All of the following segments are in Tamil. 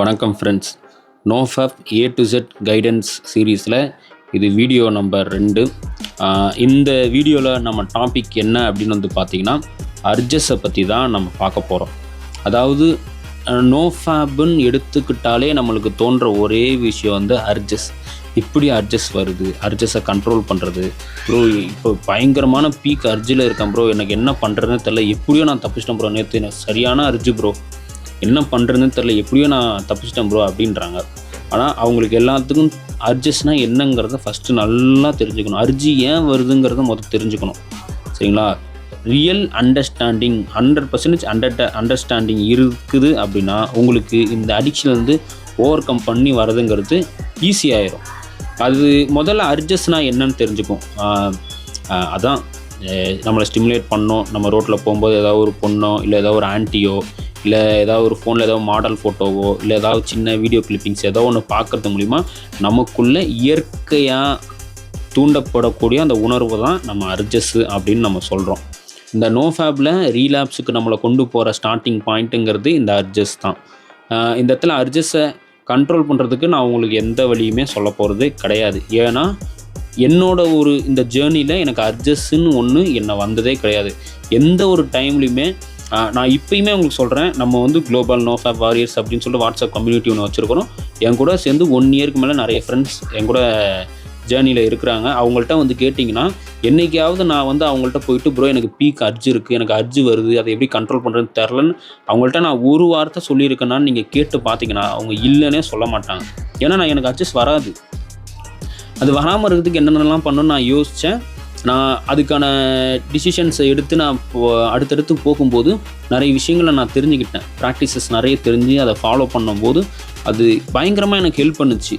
வணக்கம் friends. NoFap A to Z guidance சீரீஸில் இது வீடியோ நம்பர் 2. இந்த வீடியோவில் நம்ம டாபிக் என்ன அப்படின்னு வந்து பார்த்திங்கன்னா, அர்ஜஸை பற்றி தான் நம்ம பார்க்க போகிறோம். அதாவது நோஃபேப்னு எடுத்துக்கிட்டாலே நம்மளுக்கு தோன்ற ஒரே விஷயம் வந்து அர்ஜஸ். இப்படி அர்ஜஸ் வருது, அர்ஜஸை கண்ட்ரோல் பண்ணுறது. ப்ரோ இப்போ பயங்கரமான பீக் அர்ஜில் இருக்கேன் ப்ரோ, எனக்கு என்ன பண்ணுறதுன்னு தெரில, எப்படியோ நான் தப்பிச்சிட்டேன் ப்ரோ, நேற்று சரியான அர்ஜு ப்ரோ, என்ன பண்ணுறதுன்னு தெரில, எப்படியோ நான் தப்பிச்சிட்டேன் ப்ரோ அப்படின்றாங்க. ஆனால் அவங்களுக்கு எல்லாத்துக்கும் அர்ஜஸ்னால் என்னங்கிறத ஃபஸ்ட்டு நல்லா தெரிஞ்சுக்கணும். அர்ஜி ஏன் வருதுங்கிறத முதல்ல தெரிஞ்சுக்கணும், சரிங்களா? ரியல் அண்டர்ஸ்டாண்டிங் 100% அண்டர்ஸ்டாண்டிங் இருக்குது அப்படின்னா உங்களுக்கு இந்த அடிக்ஷன்லேருந்து ஓவர் கம் பண்ணி வரதுங்கிறது ஈஸியாயிரும். அது முதல்ல அர்ஜஸ்னால் என்னன்னு தெரிஞ்சுக்கும். அதான் நம்மளை ஸ்டிமுலேட் பண்ணோம். நம்ம ரோட்டில் போகும்போது ஏதாவது ஒரு பொண்ணோ இல்லை ஏதாவது ஒரு ஆன்ட்டியோ இல்லை ஏதாவது ஒரு ஃபோனில் ஏதாவது மாடல் ஃபோட்டோவோ இல்லை ஏதாவது சின்ன வீடியோ கிளிப்பிங்ஸ் ஏதோ ஒன்று பார்க்குறது மூலிமா நமக்குள்ளே இயற்கையாக தூண்டப்படக்கூடிய அந்த உணர்வு தான் நம்ம அர்ஜஸ்ஸு அப்படின்னு நம்ம சொல்கிறோம். இந்த நோஃபேப்பில் ரீலாப்ஸுக்கு நம்மளை கொண்டு போகிற ஸ்டார்டிங் பாயிண்ட்டுங்கிறது இந்த அர்ஜஸ் தான். இந்த இடத்துல அர்ஜஸை கண்ட்ரோல் பண்ணுறதுக்கு நான் உங்களுக்கு எந்த வழியுமே சொல்ல போகிறது கிடையாது. ஏன்னா என்னோட இந்த ஜேர்னியில் எனக்கு அர்ஜஸ்ன்னு ஒன்று என்னை வந்ததே கிடையாது. எந்த ஒரு டைம்லையுமே நான் இப்போயுமே உங்களுக்கு சொல்கிறேன், நம்ம குளோபல் நோஃபேப் வாரியர்ஸ் அப்படின்னு சொல்லிட்டு வாட்ஸ்அப் கம்யூனிட்டி ஒன்று வச்சுருக்கிறோம். என் கூட சேர்ந்து 1 இயருக்கு மேலே நிறைய ஃப்ரெண்ட்ஸ் என் கூட ஜேர்னியில் இருக்கிறாங்க. அவங்கள்ட்ட கேட்டிங்கன்னா, என்றைக்காவது நான் அவங்கள்ட்ட போயிட்டு ப்ரோ எனக்கு பீக் அர்ஜு இருக்குது, எனக்கு அர்ஜு வருது, அதை எப்படி கண்ட்ரோல் பண்ணுறதுன்னு தெரிலன்னு அவங்கள்ட்ட நான் ஒரு வார்த்தை சொல்லியிருக்கேன்னான்னு நீங்கள் கேட்டு பார்த்தீங்கன்னா அவங்க இல்லைன்னே சொல்ல மாட்டாங்க. ஏன்னா எனக்கு அர்ஜஸ் வராது. அது வராமல் இருக்கிறதுக்கு என்னென்னலாம் பண்ணணும்னு நான் யோசித்தேன். நான் அதுக்கான டிசிஷன்ஸை எடுத்து நான் அடுத்தடுத்து போகும்போது நிறைய விஷயங்களை நான் தெரிஞ்சுக்கிட்டேன். ப்ராக்டிசஸ் நிறைய தெரிஞ்சு அதை ஃபாலோ பண்ணும்போது அது பயங்கரமாக எனக்கு ஹெல்ப் பண்ணுச்சு.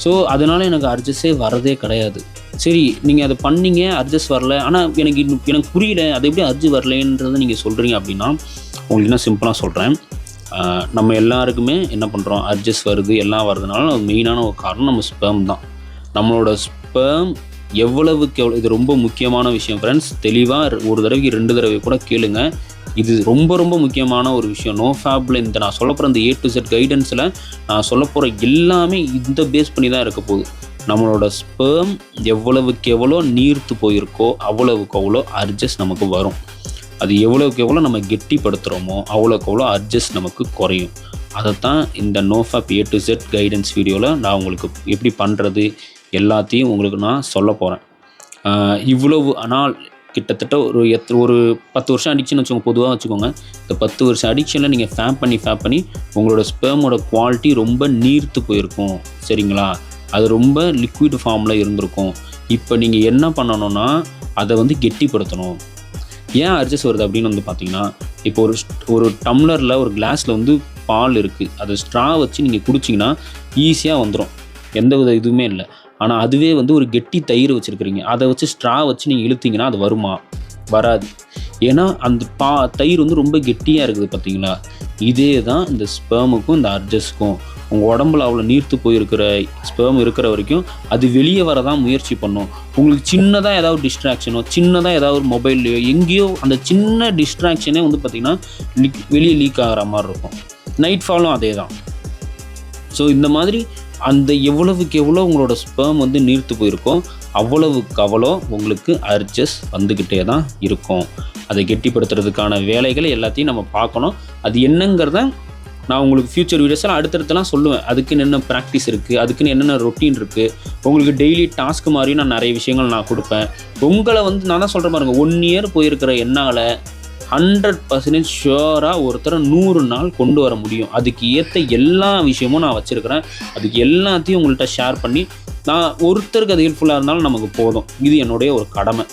ஸோ அதனால் எனக்கு அர்ஜஸே வரதே கிடையாது. சரி, நீங்கள் அதை பண்ணீங்க, அர்ஜஸ் வரல, ஆனால் எனக்கு புரியல அது எப்படி அர்ஜு வரலன்றதை நீங்கள் சொல்கிறீங்க அப்படின்னா உங்களுக்கு என்ன சிம்பிளாக சொல்கிறேன். நம்ம எல்லாருக்குமே என்ன பண்ணுறோம், அர்ஜஸ் வருது எல்லாம் வருதுனால மெயினான ஒரு காரணம் நம்ம ஸ்பெர்ம் தான். நம்மளோட ஸ்பெர்ம் எவ்வளவுக்கு எவ்வளோ, இது ரொம்ப முக்கியமான விஷயம் ஃப்ரெண்ட்ஸ். தெளிவாக ஒரு தடவைக்கு 2 தடவை கூட கேளுங்க. இது ரொம்ப ரொம்ப முக்கியமான ஒரு விஷயம். நோஃபேப்பில் நான் சொல்ல போகிற இந்த A to Z கைடன்ஸில் நான் சொல்ல போகிற எல்லாமே இந்த பேஸ் பண்ணி தான் இருக்க போகுது. நம்மளோட ஸ்பெர்ம் எவ்வளவுக்கு எவ்வளோ நீர்த்து போயிருக்கோ அவ்வளவுக்கு அவ்வளோ அர்ஜஸ் நமக்கு வரும். அது எவ்வளவுக்கு எவ்வளோ நம்ம கெட்டிப்படுத்துகிறோமோ அவ்வளோக்கு அவ்வளோ அர்ஜஸ் நமக்கு குறையும். அதைத்தான் இந்த NoFap A to Z guidance வீடியோவில் நான் உங்களுக்கு எப்படி பண்ணுறது எல்லாத்தையும் உங்களுக்கு நான் சொல்ல போகிறேன். இவ்வளவு ஆனால் கிட்டத்தட்ட ஒரு 10 வருஷம் அடிக்ஷன் வச்சுக்கோங்க, பொதுவாக வச்சுக்கோங்க. இந்த 10 வருஷம் அடிக்ஷனில் நீங்கள் ஃபேப் பண்ணி உங்களோட ஸ்பெர்மோட குவாலிட்டி ரொம்ப நீர்த்து போயிருக்கும், சரிங்களா? அது ரொம்ப லிக்விட் ஃபார்மில் இருந்திருக்கும். இப்போ நீங்கள் என்ன பண்ணணும்னா அதை கெட்டிப்படுத்தணும். ஏன் அர்ஜஸ் வருது அப்படின்னு பார்த்தீங்கன்னா, இப்போ ஒரு டம்ளரில் ஒரு கிளாஸில் பால் இருக்குது, அதை ஸ்ட்ரா வச்சு நீங்கள் குடிச்சிங்கன்னா ஈஸியாக வந்துடும், எந்த வித இதுவுமே இல்லை. ஆனால் அதுவே ஒரு கெட்டி தயிர் வச்சுருக்கிறீங்க, அதை வச்சு ஸ்ட்ரா வச்சு நீங்கள் இழுத்தீங்கன்னா அது வருமா? வராது. ஏன்னா அந்த தயிர் ரொம்ப கெட்டியாக இருக்குது, பார்த்தீங்களா? இதே தான் இந்த ஸ்பெர்முக்கும் இந்த அர்ஜஸ்க்கும். உங்கள் உடம்புல அவ்வளோ நீர்த்து போயிருக்கிற ஸ்பெர்ம் இருக்கிற வரைக்கும் அது வெளியே வரதான் முயற்சி பண்ணும். உங்களுக்கு சின்னதாக ஏதாவது டிஸ்ட்ராக்ஷனோ, சின்னதாக ஏதாவது ஒரு மொபைல்லையோ எங்கேயோ அந்த சின்ன டிஸ்ட்ராக்ஷனே பார்த்திங்கன்னா வெளியே லீக் ஆகிற மாதிரி இருக்கும். நைட் ஃபாலும் அதே தான். ஸோ இந்த மாதிரி அந்த எவ்வளவுக்கு எவ்வளோ உங்களோட ஸ்பெர்ம் நீர்த்து போயிருக்கோ அவ்வளவுக்கு அவ்வளோ உங்களுக்கு அர்ஜஸ் வந்துக்கிட்டே தான் இருக்கும். அதை கெட்டிப்படுத்துறதுக்கான வேலைகள் எல்லாத்தையும் நம்ம பார்க்கணும். அது என்னங்கிறத நான் உங்களுக்கு ஃப்யூச்சர் வீடியோஸில் அடுத்தடுத்தலாம் சொல்லுவேன். அதுக்குன்னு என்ன ப்ராக்டிஸ் இருக்குது, அதுக்குன்னு என்னென்ன ரொட்டீன் இருக்குது, உங்களுக்கு டெய்லி டாஸ்க் மாதிரியும் நான் நிறைய விஷயங்கள் நான் கொடுப்பேன். உங்களை நான் தான் சொல்கிற பாருங்க, 1 இயர் போயிருக்கிற என்னால் 100% ஷுவராக ஒருத்தரை 100 நாள் கொண்டு வர முடியும். அதுக்கு ஏற்ற எல்லா விஷயமும் நான் வச்சுருக்கிறேன். அதுக்கு எல்லாத்தையும் உங்கள்கிட்ட ஷேர் பண்ணி நான் ஒருத்தருக்கு அது ஹெல்ப்ஃபுல்லாக இருந்தாலும் நமக்கு போதும். இது என்னுடைய ஒரு கடமை.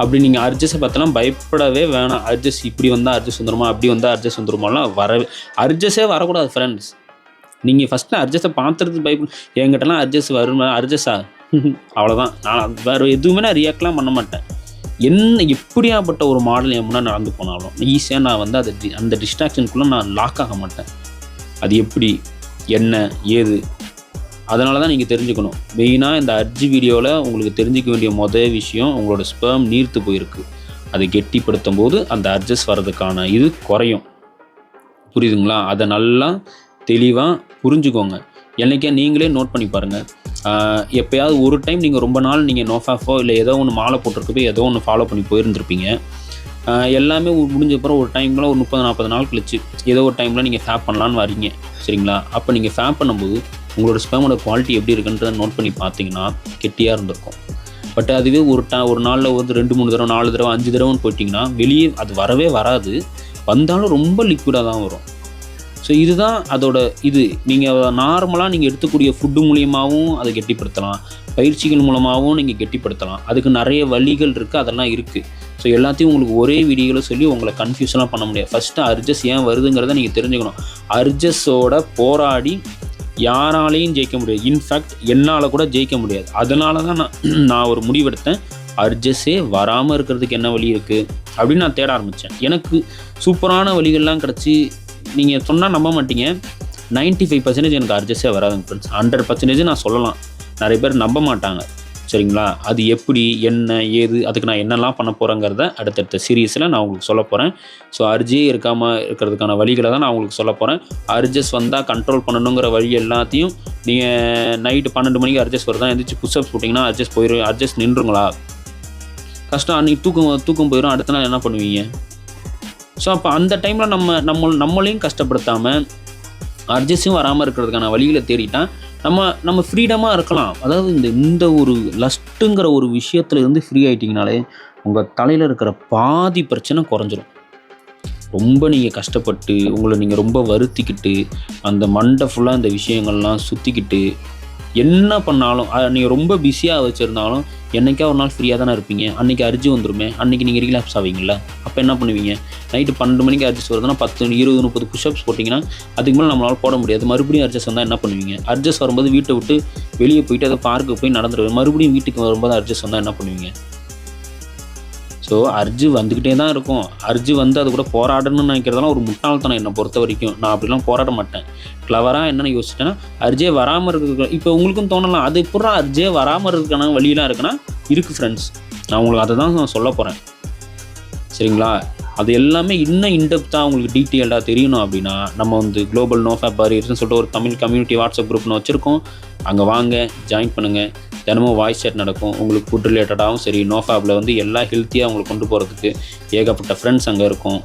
அப்படி நீங்கள் அர்ஜஸை பார்த்தலாம் பயப்படவே வேணாம். அர்ஜஸ் இப்படி வந்தால் அர்ஜஸ் வந்துருமா, அப்படி வந்தால் அர்ஜஸ் வந்துருமாலாம் அர்ஜஸே வரக்கூடாது ஃப்ரெண்ட்ஸ். நீங்கள் ஃபஸ்ட்டு அர்ஜஸை பார்த்துறது என்கிட்டலாம் அர்ஜஸ் வருமா, அர்ஜஸா அவ்வளோதான். நான் வேறு எதுவுமே நான் ரியாக்ட்லாம் பண்ண மாட்டேன். என்ன எப்படியாப்பட்ட ஒரு மாடல் என் முன்னாடி நடந்து போனாலும் ஈஸியாக நான் அந்த டிஸ்ட்ராக்ஷனுக்குள்ளே நான் லாக் ஆக மாட்டேன். அது எப்படி, என்ன, ஏது, அதனால தான் நீங்கள் தெரிஞ்சுக்கணும். மெயினாக இந்த அர்ஜி வீடியோவில் உங்களுக்கு தெரிஞ்சிக்க வேண்டிய விஷயம், உங்களோட ஸ்பெர்ம் நீர்த்து போயிருக்கு. அதை கெட்டிப்படுத்தும் போது அந்த அர்ஜஸ் வர்றதுக்கான இது குறையும். புரியுதுங்களா? அதை நல்லா தெளிவாக புரிஞ்சுக்கோங்க. என்னைக்கே நீங்களே நோட் பண்ணி பாருங்கள். எப்போயாவது ஒரு டைம் நீங்கள் ரொம்ப நாள் நீங்கள் நோஃபாஃபோ இல்லை ஏதோ ஒன்று மாலை போட்டிருக்கப்போ ஏதோ ஒன்று ஃபாலோ பண்ணி போயிருந்துருப்பீங்க. எல்லாமே முடிஞ்சப்பறம் ஒரு டைமில் ஒரு 30-40 நாள் கழிச்சு ஏதோ ஒரு டைமில் நீங்கள் ஃபேப் பண்ணலான்னு வரீங்க, சரிங்களா? அப்போ நீங்கள் ஃபேப் பண்ணும்போது உங்களோட ஸ்பெர்மோட குவாலிட்டி எப்படி இருக்குன்றதை நோட் பண்ணி பார்த்தீங்கன்னா கெட்டியாக இருந்திருக்கும். பட் அதுவே ஒரு நாளில் வந்து 2-3 தடவை 4 தடவை 5 தடவைன்னு போயிட்டிங்கன்னா வெளியே அது வரவே வராது. வந்தாலும் ரொம்ப லிக்விடாக தான் வரும். ஸோ இதுதான் அதோட நீங்கள் நார்மலாக நீங்கள் எடுத்துக்கூடிய ஃபுட்டு மூலியமாகவும் அதை கெட்டிப்படுத்தலாம், பயிற்சிகள் மூலமாகவும் நீங்கள் கெட்டிப்படுத்தலாம். அதுக்கு நிறைய வழிகள் இருக்குது, அதெல்லாம் இருக்குது. ஸோ எல்லாத்தையும் உங்களுக்கு ஒரே வீடியோவில் சொல்லி உங்களை கன்ஃபியூஷனாக பண்ண முடியாது. ஃபஸ்ட்டு அர்ஜஸ் ஏன் வருதுங்கிறத நீங்கள் தெரிஞ்சுக்கணும். அர்ஜஸோட போராடி யாராலையும் ஜெயிக்க முடியாது. இன்ஃபேக்ட் என்னால் கூட ஜெயிக்க முடியாது. அதனால தான் நான் ஒரு முடிவெடுத்தேன். அர்ஜஸே வராமல் இருக்கிறதுக்கு என்ன வழி இருக்குது அப்படின்னு நான் தேட ஆரம்பித்தேன். எனக்கு சூப்பரான வழிகள்லாம் கிடச்சி நீங்கள் சொன்னால் நம்ப மாட்டீங்க, 95% எனக்கு அர்ஜஸே வராதுங்க ஃப்ரெண்ட்ஸ். 100% நான் சொல்லலாம். நிறைய பேர் நம்ப மாட்டாங்க, சரிங்களா? அது எப்படி, என்ன, ஏது, அதுக்கு நான் என்னெல்லாம் பண்ண போகிறேங்கிறத அடுத்தடுத்த சீரீஸில் நான் உங்களுக்கு சொல்ல போகிறேன். ஸோ அர்ஜே இருக்காமல் இருக்கிறதுக்கான வழிகளை தான் நான் உங்களுக்கு சொல்ல போகிறேன். அர்ஜஸ் வந்தால் கண்ட்ரோல் பண்ணணுங்கிற வழி எல்லாத்தையும் நீங்கள் நைட்டு 12 மணிக்கு அர்ஜஸ் வருதான் எந்திரிச்சு புஷ்அப்ஸ் போட்டிங்கன்னா அர்ஜஸ் போயிடும். அர்ஜஸ் நின்றுங்களா? கஷ்டம். அன்றைக்கி தூக்கம் போயிடும். அடுத்த நாள் என்ன பண்ணுவீங்க? ஸோ அப்போ அந்த டைமில் நம்மளையும் கஷ்டப்படுத்தாமல் அர்ஜஸும் வராமல் இருக்கிறதுக்கான வழிகளை தேடிட்டால் நம்ம ஃப்ரீடமாக இருக்கலாம். அதாவது இந்த ஒரு லஸ்ட்டுங்கிற ஒரு விஷயத்துல இருந்து ஃப்ரீ ஆகிட்டிங்கனாலே உங்கள் தலையில் இருக்கிற பாதி பிரச்சனை குறைஞ்சிரும். ரொம்ப நீங்கள் கஷ்டப்பட்டு உங்களை நீங்கள் ரொம்ப வருத்திக்கிட்டு அந்த மண்டை ஃபுல்லாக இந்த விஷயங்கள்லாம் சுற்றிக்கிட்டு என்ன பண்ணாலும் நீங்கள் ரொம்ப பிஸியாக வச்சுருந்தாலும் என்றைக்கா ஒரு நாள் ஃப்ரீயாக தானே இருப்பீங்க. அன்றைக்கி அர்ஜி வந்துருமே, அன்றைக்கி நீங்கள் ரிலாக்ஸ் ஆவீங்கள. அப்போ என்ன பண்ணுவீங்க? நைட்டு 12 மணிக்கு அர்ஜஸ் வருதுன்னா 10, 20, 30 புஷ்அப்ஸ் போட்டிங்கன்னா அதுக்கு மேலே நம்மளால் போட முடியாது. மறுபடியும் அர்ஜஸ் வந்தால் என்ன பண்ணுவீங்க? அர்ஜஸ் வரும்போது வீட்டை விட்டு வெளியே போயிட்டு அதை பார்க்கு போய் நடந்துருவீங்க. மறுபடியும் வீட்டுக்கு வரும்போது அர்ஜஸ் வந்தால் என்ன பண்ணுவீங்க? ஸோ அர்ஜி வந்துக்கிட்டே தான் இருக்கும். அர்ஜி வந்து அது கூட போராடணும்னு நினைக்கிறதெல்லாம் ஒரு முட்டாள்தனம் என்னை பொறுத்த வரைக்கும். நான் அப்படிலாம் போராட மாட்டேன். கிளவராக என்னென்னு யோசிச்சிட்டேன்னா அர்ஜே வராமல் இருக்கு. இப்போ உங்களுக்கும் தோணலாம், அது எப்படா அர்ஜே வராமல் இருக்கான வழியெலாம் இருக்குன்னா இருக்குது ஃப்ரெண்ட்ஸ். நான் உங்களுக்கு அதை தான் நான் சொல்ல போகிறேன், சரிங்களா? அது எல்லாமே இன்னும் இன்டெப்த்தாக உங்களுக்கு டீட்டெயில்டாக தெரியணும் அப்படின்னா நம்ம வந்து குளோபல் நோஃபேப் வாரியர்ஸ்னு சொல்லிட்டு ஒரு தமிழ் கம்யூனிட்டி வாட்ஸ்அப் குரூப்னு வச்சுருக்கோம். அங்கே வாங்க, ஜாயின் பண்ணுங்கள். தினமும் வாய்ஸ் சேட் நடக்கும். உங்களுக்கு ஃபுட் ரிலேட்டடாகவும் சரி, நோஃபேப்பில் வந்து எல்லா ஹெல்த்தியாக உங்களுக்கு கொண்டு போகிறதுக்கு ஏகப்பட்ட ஃப்ரெண்ட்ஸ் அங்கே இருக்கும்.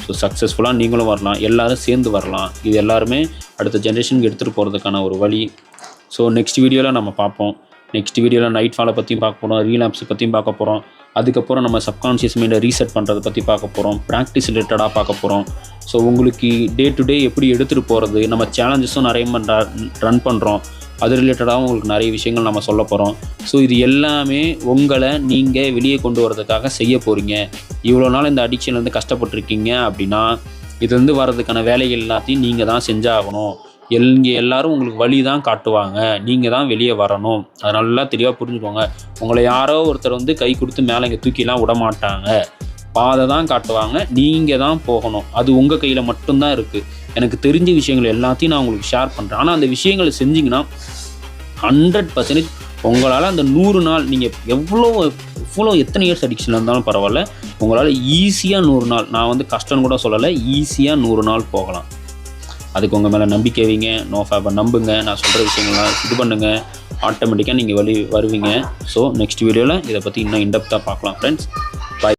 ஸோ சக்ஸஸ்ஃபுல்லாக நீங்களும் வரலாம், எல்லோரும் சேர்ந்து வரலாம். இது எல்லாருமே அடுத்த ஜென்ரேஷனுக்கு எடுத்துகிட்டு போகிறதுக்கான ஒரு வழி. ஸோ நெக்ஸ்ட் வீடியோவில் நம்ம பார்ப்போம். நெக்ஸ்ட் வீடியோவில் நைட் ஃபாலை பற்றியும் பார்க்க போகிறோம், ரீலாப்ஸ் பற்றியும் பார்க்க போகிறோம். அதுக்கப்புறம் நம்ம சப்கான்ஷியஸ் மைண்டை ரீசெட் பண்ணுறதை பற்றி பார்க்க போகிறோம். ப்ராக்டிஸ் ரிலேட்டடாக பார்க்க போகிறோம். ஸோ உங்களுக்கு டே டு டே எப்படி எடுத்துகிட்டு போகிறது, நம்ம சேலஞ்சஸும் நிறைய ரன் பண்ணுறோம். அது ரிலேட்டடாகவும் உங்களுக்கு நிறைய விஷயங்கள் நம்ம சொல்ல போகிறோம். ஸோ இது எல்லாமே உங்களை நீங்கள் வெளியே கொண்டு வரதுக்காக செய்ய போகிறீங்க. இவ்வளோ நாள் இந்த அடிக்ஷன்லேருந்து கஷ்டப்பட்டுருக்கீங்க அப்படின்னா இதுலேருந்து வர்றதுக்கான வேலைகள் எல்லாத்தையும் நீங்கள் தான் செஞ்சாகணும். இங்கே எல்லோரும் உங்களுக்கு வழி தான் காட்டுவாங்க, நீங்கள் தான் வெளியே வரணும். அதை நல்லா தெளிவாக புரிஞ்சுக்கோங்க. உங்களை யாரோ ஒருத்தர் வந்து கை கொடுத்து மேலே இங்கே தூக்கிலாம் விட மாட்டாங்க. பாதை தான் காட்டுவாங்க, நீங்கள் தான் போகணும். அது உங்கள் கையில் மட்டும்தான் இருக்குது. எனக்கு தெரிஞ்ச விஷயங்கள் எல்லாத்தையும் நான் உங்களுக்கு ஷேர் பண்ணுறேன். ஆனால் அந்த விஷயங்களை செஞ்சிங்கன்னா 100% உங்களால் அந்த 100 நாள் நீங்கள் எத்தனை இயர்ஸ் அடிக்ஷனில் இருந்தாலும் பரவாயில்ல, உங்களால் ஈஸியாக 100 நாள், நான் வந்து கஷ்டம்னு கூட சொல்லலை, ஈஸியாக 100 நாள் போகலாம். அதுக்கு உங்கள் மேலே நம்பிக்கை வைங்க, நோஃபேப்பை நம்புங்க, நான் சொல்கிற விஷயங்கள்லாம் இது பண்ணுங்கள், ஆட்டோமேட்டிக்காக நீங்கள் வருவீங்க. ஸோ நெக்ஸ்ட் வீடியோவில் இதை பற்றி இன்னும் இன்டெப்த்தாக பார்க்கலாம் ஃப்ரெண்ட்ஸ்.